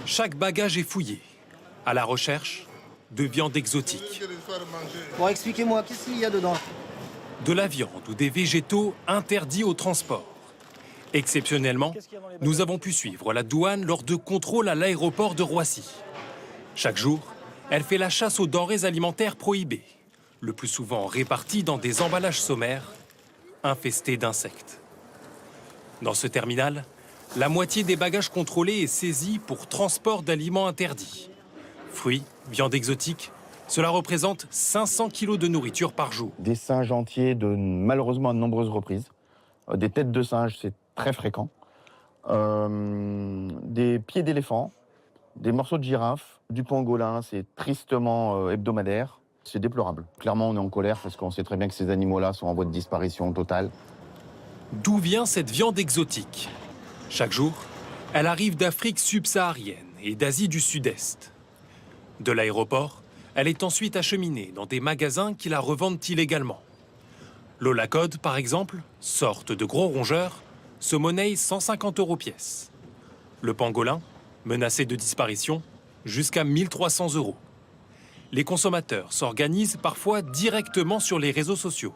Chaque bagage est fouillé, à la recherche de viande exotique. Bon, expliquez-moi, qu'est-ce qu'il y a dedans? De la viande ou des végétaux interdits au transport. Exceptionnellement, nous avons pu suivre la douane lors de contrôles à l'aéroport de Roissy. Chaque jour, elle fait la chasse aux denrées alimentaires prohibées, le plus souvent réparties dans des emballages sommaires, infestés d'insectes. Dans ce terminal, la moitié des bagages contrôlés est saisie pour transport d'aliments interdits. Fruits, viande exotique, cela représente 500 kilos de nourriture par jour. Des singes entiers, malheureusement à de nombreuses reprises. Des têtes de singes, c'est très fréquent. Des pieds d'éléphant, des morceaux de girafe, du pangolin, c'est tristement hebdomadaire. C'est déplorable. Clairement, on est en colère parce qu'on sait très bien que ces animaux-là sont en voie de disparition totale. D'où vient cette viande exotique? Chaque jour, elle arrive d'Afrique subsaharienne et d'Asie du Sud-Est. De l'aéroport, elle est ensuite acheminée dans des magasins qui la revendent illégalement. L'holacode, par exemple, sorte de gros rongeurs, se monnaie 150 € pièce. Le pangolin, menacé de disparition, jusqu'à 1300 €. Les consommateurs s'organisent parfois directement sur les réseaux sociaux.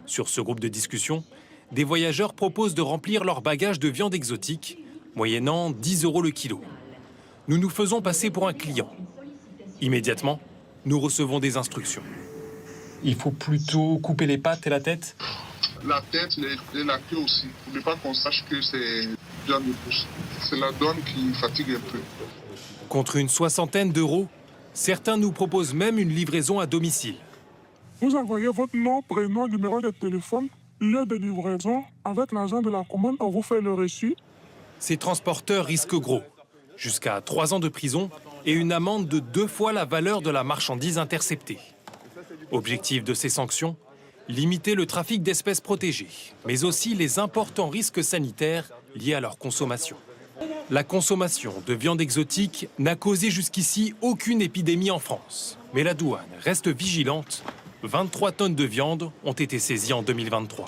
Sur ce groupe de discussion, des voyageurs proposent de remplir leurs bagages de viande exotique, moyennant 10 € le kilo. Nous nous faisons passer pour un client. Immédiatement, nous recevons des instructions. Il faut plutôt couper les pattes et la tête? La tête et la queue aussi, pour ne pas qu'on sache que c'est viande de pousse. C'est la douane qui fatigue un peu. Contre une soixantaine d'euros, certains nous proposent même une livraison à domicile. Vous envoyez votre nom, prénom, numéro de téléphone, lieu de livraison. Avec l'agent de la commande, on vous fait le reçu. Ces transporteurs risquent gros, jusqu'à 3 ans de prison et une amende de 2 fois la valeur de la marchandise interceptée. Objectif de ces sanctions, limiter le trafic d'espèces protégées, mais aussi les importants risques sanitaires liés à leur consommation. La consommation de viande exotique n'a causé jusqu'ici aucune épidémie en France. Mais la douane reste vigilante. 23 tonnes de viande ont été saisies en 2023.